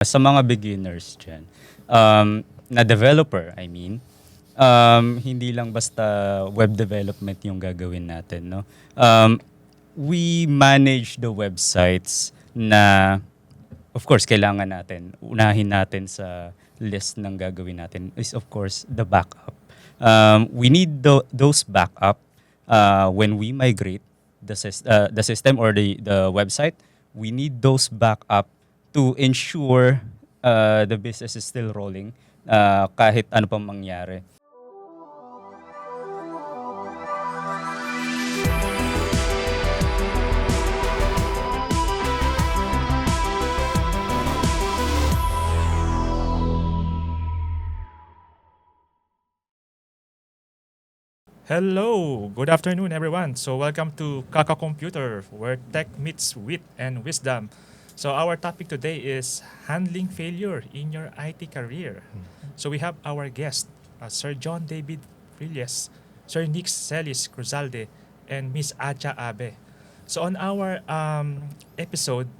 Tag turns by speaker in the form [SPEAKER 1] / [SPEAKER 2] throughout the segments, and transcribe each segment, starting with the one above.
[SPEAKER 1] Sa mga beginners dyan, na developer, I mean, hindi lang basta web development yung gagawin natin, no? We manage the websites na, of course, kailangan natin, unahin natin sa list ng gagawin natin is, of course, the backup. We need those backup when we migrate the system or the website. We need those backup to ensure the business is still rolling kahit ano pang mangyari.
[SPEAKER 2] Hello, good afternoon, everyone. So, welcome to Kaka Computer, where tech meets wit and wisdom. So, our topic today is handling failure in your IT career. So, we have our guest, Sir John David Frilles, Sir Nick Celis Cruzalde, and Miss Acha Abe. So, on our episode,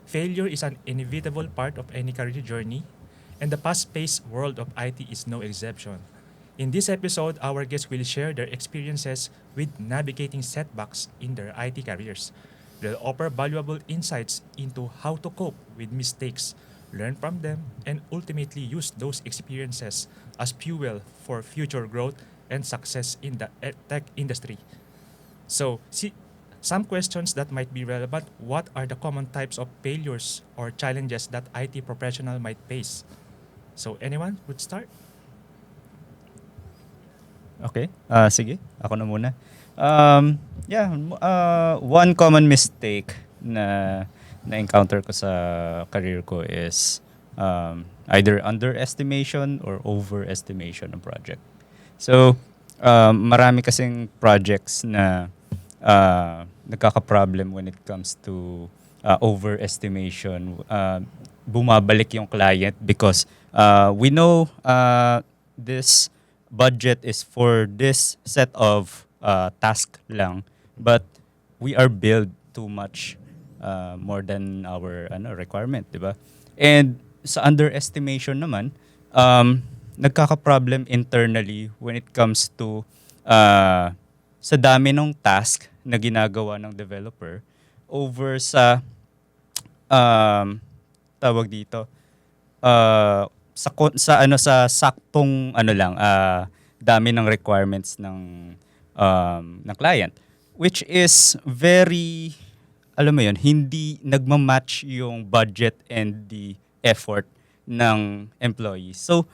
[SPEAKER 2] failure is an inevitable part of any career journey, and the fast-paced world of IT is no exception. In this episode, our guests will share their experiences with navigating setbacks in their IT careers. They'll offer valuable insights into how to cope with mistakes, learn from them, and ultimately use those experiences as fuel for future growth and success in the tech industry. So, some questions that might be relevant: what are the common types of failures or challenges that IT professional might face? So, anyone would start?
[SPEAKER 1] Okay, sige, ako na muna. One common mistake na encounter ko sa career ko is either underestimation or overestimation ng project. So, marami kasing projects na nagkaka-problem when it comes to overestimation. Bumabalik yung client because we know this budget is for this set of task lang, but we are billed too much more than our requirement, di ba? And sa underestimation naman, nagkaka-problem internally when it comes to sa dami ng task na ginagawa ng developer over sa tawag dito sa saktong dami ng requirements ng client, which is very, alam mo yun, hindi nagma-match yung budget and the effort ng employees. So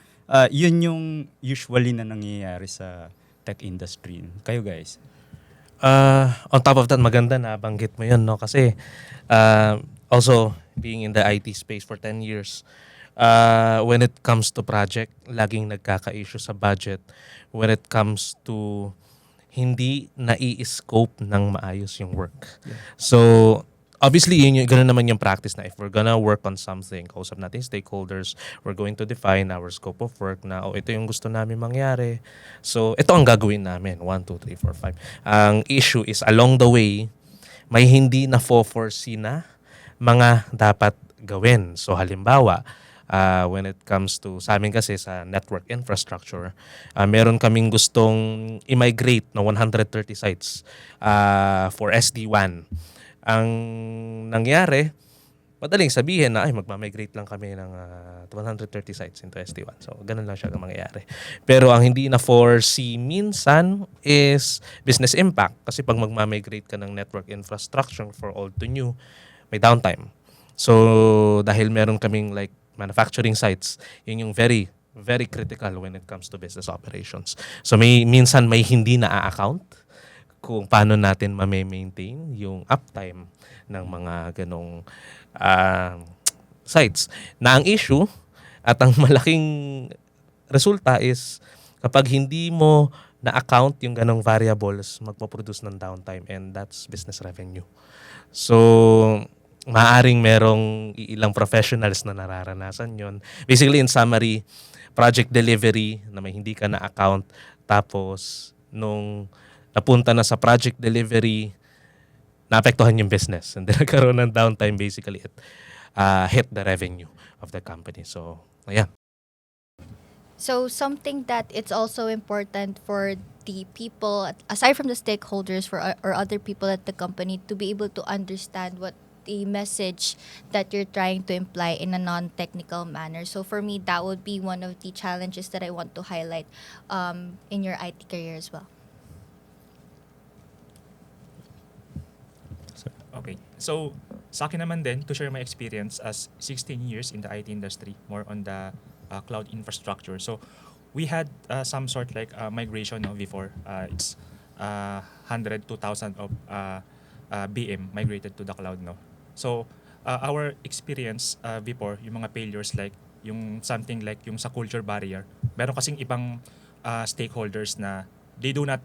[SPEAKER 1] yun yung usually na nangyayari sa tech industry. Kayo guys?
[SPEAKER 3] On top of that, maganda na banggit mo yun, no? Kasi also being in the IT space for 10 years, when it comes to project, laging nagkaka-issue sa budget. When it comes to hindi nai-scope ng maayos yung work.
[SPEAKER 1] Yeah.
[SPEAKER 3] So, obviously, ganun naman yung practice na if we're gonna work on something, kausap natin stakeholders, we're going to define our scope of work na, ito yung gusto namin mangyari. So, ito ang gagawin namin. 1, 2, 3, 4, 5. Ang issue is, along the way, may hindi na foresee na mga dapat gawin. So, halimbawa, when it comes to, sa amin kasi sa network infrastructure, meron kaming gustong i-migrate na 130 sites for SD-WAN. Ang nangyari, madaling sabihin na magma-migrate lang kami ng 130 sites into SD-WAN. So, ganun lang siya ang mangyayari. Pero ang hindi na foresee minsan is business impact. Kasi pag magma-migrate ka ng network infrastructure for old to new, may downtime. So, dahil meron kaming like manufacturing sites, yun yung very, very critical when it comes to business operations. So minsan may hindi na-account kung paano natin ma-maintain yung uptime ng mga ganong sites. Na ang issue at ang malaking resulta is kapag hindi mo na-account yung ganong variables, magpo-produce ng downtime, and that's business revenue. So, maaring merong ilang professionals na nararanasan yon. Basically, in summary, project delivery na may hindi ka na-account, tapos nung napunta na sa project delivery, naapektuhan yung business and then nagkaroon ng downtime basically. hit the revenue of the company. So, ayan.
[SPEAKER 4] So something that it's also important for the people, aside from the stakeholders, or other people at the company, to be able to understand what the message that you're trying to imply in a non-technical manner. So for me, that would be one of the challenges that I want to highlight in your IT career as well.
[SPEAKER 2] Okay. So, sa akin naman din, to share my experience as 16 years in the IT industry, more on the cloud infrastructure. So, we had some sort like migration no, before. It's 100, 2,000 of BM migrated to the cloud. No? So, our experience before, yung mga failures like yung something like yung sa culture barrier, meron kasing ibang stakeholders na they do not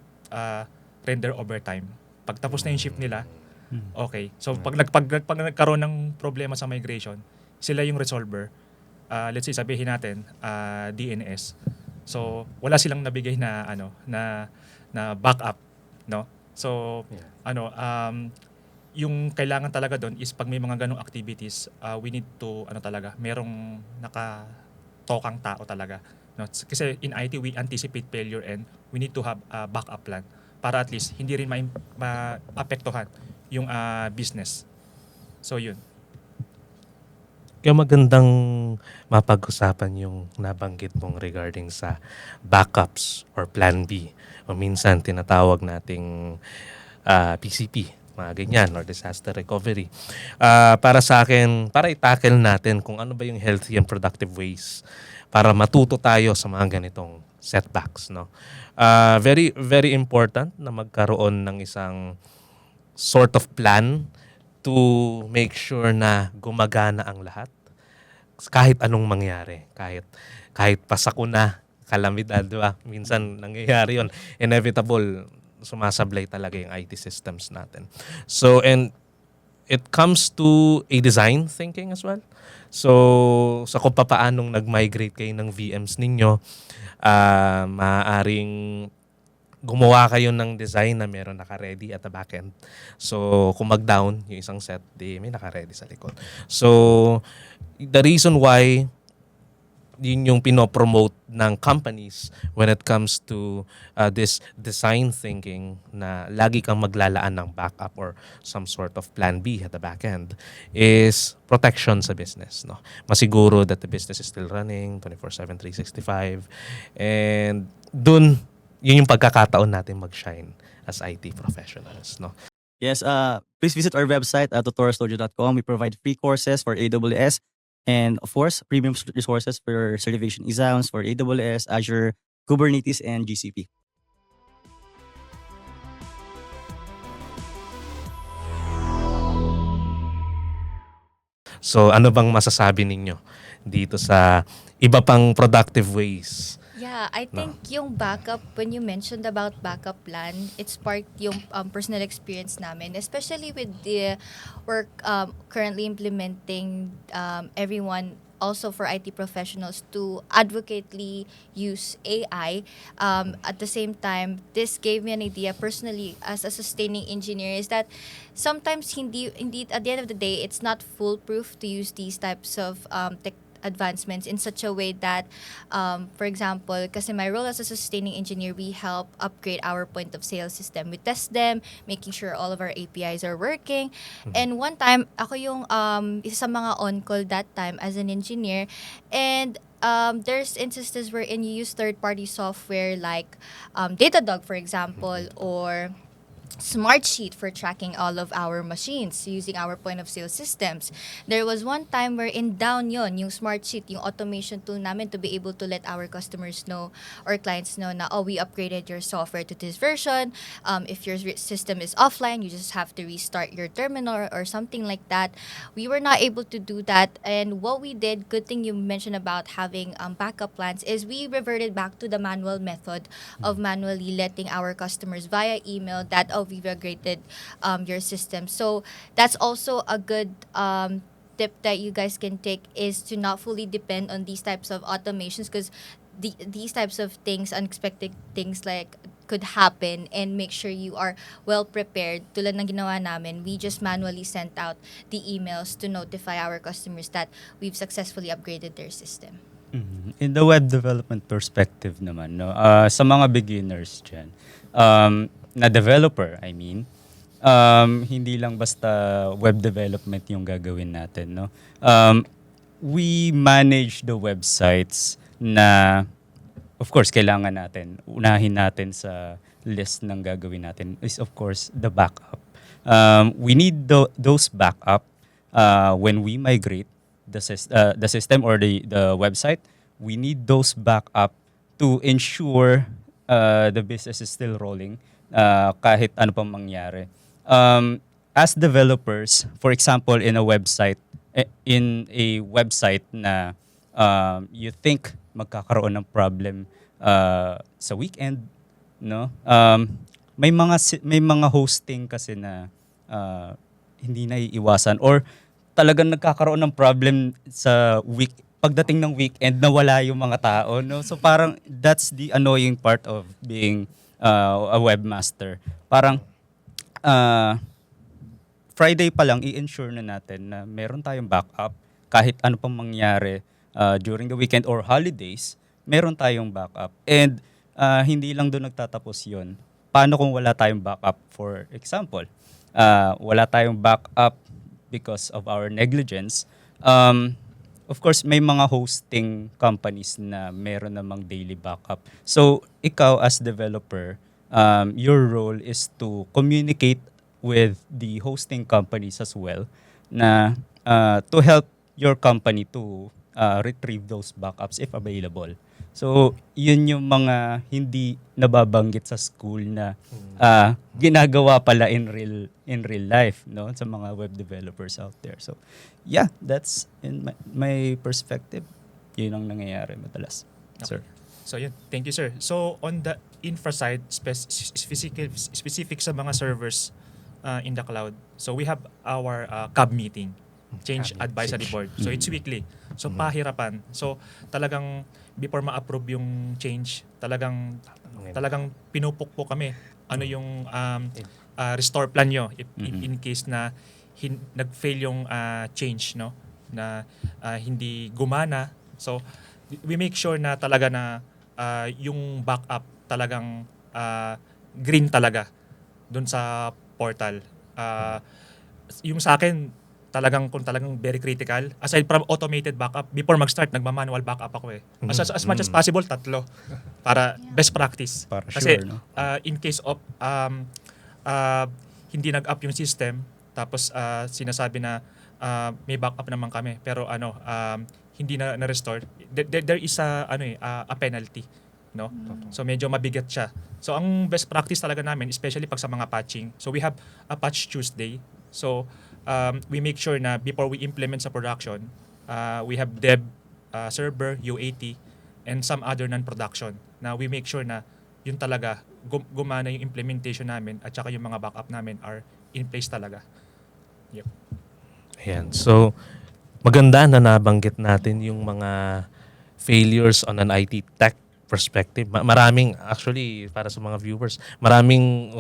[SPEAKER 2] render overtime. Pag tapos na yung shift nila, okay. So pag nagkaroon ng problema sa migration, sila yung resolver. Let's say sabihin natin DNS. So wala silang nabigay na na backup, no? So yung kailangan talaga doon is pag may mga ganong activities, we need to talaga, merong nakatokang tao talaga, no? Kasi in IT we anticipate failure and we need to have a backup plan para at least hindi rin maapektuhan yung business. So yun.
[SPEAKER 3] Kaya magandang mapag-usapan yung nabanggit mong regarding sa backups or plan B o minsan tinatawag nating PCP, mga ganyan, or disaster recovery. Para sa akin, para i-tackle natin kung ano ba yung healthy and productive ways para matuto tayo sa mga ganitong setbacks. No? Very, very important na magkaroon ng isang sort of plan to make sure na gumagana ang lahat kahit anong mangyari, kahit pasakuna, kalamidad, di ba? Minsan nangyayari yon, inevitable, sumasablay talaga yung IT systems natin. So, and it comes to a design thinking as well. So, sa kung papaanong nag-migrate kayo ng VMs ninyo, maaaring gumawa kayo ng design na meron naka-ready at the backend. So, kung mag-down yung isang set, di may naka-ready sa likod. So, the reason why yun yung pinopromote ng companies when it comes to this design thinking na lagi kang maglalaan ng backup or some sort of plan B at the backend is protection sa business. No? Masiguro that the business is still running 24/7, 365. And dun, yun yung pagkakataon natin mag-shine as IT professionals. No?
[SPEAKER 5] Yes, please visit our website at tutorialstudio.com. We provide free courses for AWS and, of course, premium resources for certification exams for AWS, Azure, Kubernetes, and GCP.
[SPEAKER 3] So ano bang masasabi ninyo dito sa iba pang productive ways?
[SPEAKER 4] Yeah, I think yung backup, when you mentioned about backup plan, it sparked yung personal experience namin, especially with the work currently implementing everyone, also for IT professionals, to advocately use AI. At the same time, this gave me an idea personally as a sustaining engineer, is that sometimes indeed at the end of the day, it's not foolproof to use these types of advancements in such a way that, for example, kasi my role as a sustaining engineer, we help upgrade our point of sale system. We test them, making sure all of our APIs are working. And one time, ako yung isa sa mga on-call that time as an engineer. And there's instances wherein you use third-party software like Datadog, for example, or Smartsheet for tracking all of our machines using our point of sale systems. There was one time wherein down yon yung Smartsheet, yung automation tool namin, to be able to let our customers know or clients know na, oh, we upgraded your software to this version. If your system is offline, you just have to restart your terminal or something like that. We were not able to do that, and what we did, good thing you mentioned about having backup plans, is we reverted back to the manual method of manually letting our customers via email that, oh, we've upgraded your system. So that's also a good tip that you guys can take, is to not fully depend on these types of automations, because these types of things, unexpected things like could happen and make sure you are well prepared. Tulad ng ginawa namin, we just manually sent out the emails to notify our customers that we've successfully upgraded their system.
[SPEAKER 1] In the web development perspective naman, no, sa mga beginners dyan, na developer, I mean, hindi lang basta web development yung gagawin natin, no. We manage the websites na, of course, kailangan natin, unahin natin sa list ng gagawin natin is, of course, the backup. We need those backup when we migrate the system or the website. We need those backup to ensure the business is still rolling kahit ano pang mangyari. As developers, for example, in a website na you think magkakaroon ng problem sa weekend, no? May mga hosting kasi na hindi naiiwasan or talagang nagkakaroon ng problem sa pagdating ng weekend na wala yung mga tao, no? So parang that's the annoying part of being a webmaster. Parang Friday pa lang i-ensure na natin na meron tayong backup kahit ano pang mangyari during the weekend or holidays, meron tayong backup. And hindi lang doon nagtatapos 'yon. Paano kung wala tayong backup? For example, wala tayong backup because of our negligence. Of course, may mga hosting companies na meron namang daily backup. So, ikaw as developer, your role is to communicate with the hosting companies as well na to help your company to retrieve those backups if available. So, yun yung mga hindi nababanggit sa school na ginagawa pala in real life, no, sa mga web developers out there. So, yeah, that's in my perspective. Yun ang nangyayari madalas.
[SPEAKER 2] Okay.
[SPEAKER 1] Sir.
[SPEAKER 2] So yun, thank you sir. So on the infra side, specific sa mga servers in the cloud, so we have our CAB meeting, Change Advisory Board. So it's weekly. So pahirapan. So talagang before ma-approve yung change, talagang pinupukpok kami. Ano yung restore plan nyo if, in case na nag-fail yung change, no? Na hindi gumana. So we make sure na talaga na yung backup talagang green talaga dun sa portal. Yung sa akin, kung talagang very critical, aside from automated backup, before mag-start, nagma-manual backup ako eh. As much as possible, 3. Para best practice.
[SPEAKER 1] Para
[SPEAKER 2] Kasi
[SPEAKER 1] sure, no?
[SPEAKER 2] in case of hindi nag-up yung system, tapos sinasabi na may backup naman kami, pero hindi na-restore, there is a penalty, no? So medyo mabigat siya. So ang best practice talaga namin, especially pag sa mga patching, so we have a patch Tuesday. So we make sure na before we implement sa production, we have dev, server, UAT, and some other non-production. Na we make sure na yun talaga gumana yung implementation namin at saka yung mga backup namin are in place talaga. Yep.
[SPEAKER 3] Ayan. So, maganda na nabanggit natin yung mga failures on an IT tech perspective. Maraming, actually, para sa mga viewers, maraming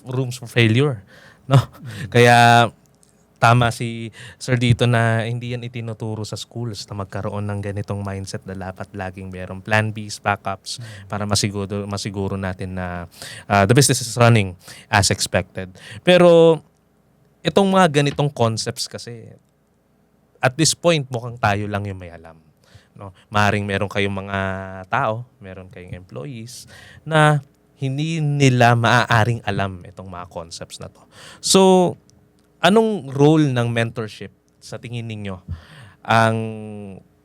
[SPEAKER 3] rooms for failure. No? Kaya, tama si Sir dito na hindi yan itinuturo sa schools na magkaroon ng ganitong mindset na dapat laging merong plan B's, backups para masiguro natin na the business is running as expected. Pero itong mga ganitong concepts kasi at this point mukhang tayo lang yung may alam. No? Maaaring meron kayong mga tao, meron kayong employees na hindi nila maaaring alam itong mga concepts na to. So, anong role ng mentorship sa tingin ninyo?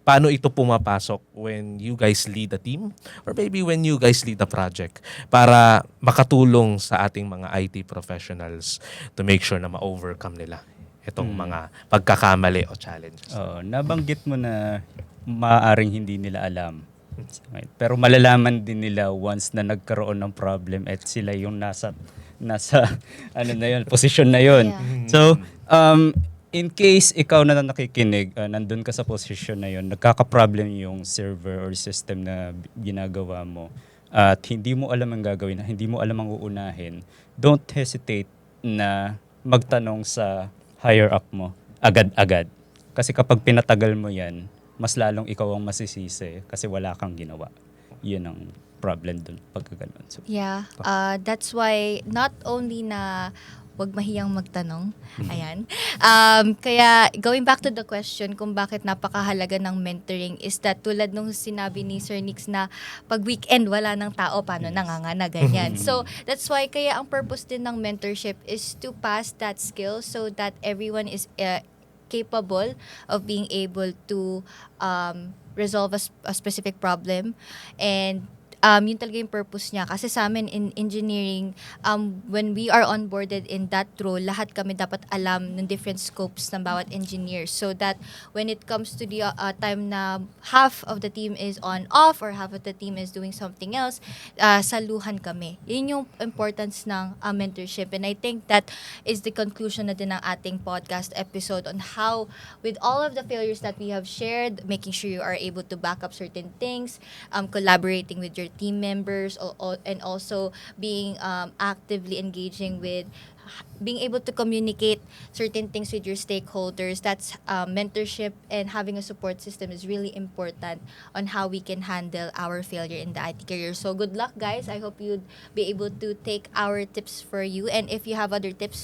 [SPEAKER 3] Paano ito pumapasok when you guys lead a team or maybe when you guys lead a project para makatulong sa ating mga IT professionals to make sure na ma-overcome nila itong mga pagkakamali o challenges?
[SPEAKER 1] Nabanggit mo na maaaring hindi nila alam. Pero malalaman din nila once na nagkaroon ng problem at sila yung nasa posisyon na yun.
[SPEAKER 4] Yeah.
[SPEAKER 1] So, in case ikaw na nakikinig, nandun ka sa posisyon na yun, nagkaka-problem yung server or system na ginagawa mo, at hindi mo alam ang gagawin, hindi mo alam ang uunahin, don't hesitate na magtanong sa higher up mo agad-agad. Kasi kapag pinatagal mo yan, mas lalong ikaw ang masisisi kasi wala kang ginawa. Yun ang problem dun pagka ganun. So,
[SPEAKER 4] Yeah, that's why not only na wag mahiyang magtanong. Ayan. Kaya going back to the question kung bakit napakahalaga ng mentoring is that tulad nung sinabi ni Sir Nix na pag weekend wala ng tao, paano nangangana, ganyan. So that's why kaya ang purpose din ng mentorship is to pass that skill so that everyone is capable of being able to resolve a specific problem. And yun talaga yung purpose niya. Kasi sa amin in engineering, when we are onboarded in that role, lahat kami dapat alam ng different scopes ng bawat engineer. So that when it comes to the time na half of the team is on off or half of the team is doing something else, saluhan kami. Yun yung importance ng mentorship. And I think that is the conclusion na din ng ating podcast episode on how, with all of the failures that we have shared, making sure you are able to back up certain things, collaborating with your team members, and also being actively engaging with being able to communicate certain things with your stakeholders. That's mentorship, and having a support system is really important on how we can handle our failure in the IT career. So good luck, guys. I hope you'd be able to take our tips for you, and if you have other tips,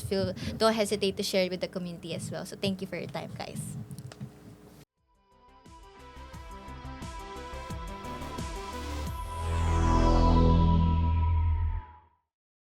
[SPEAKER 4] don't hesitate to share it with the community as well. So thank you for your time, guys.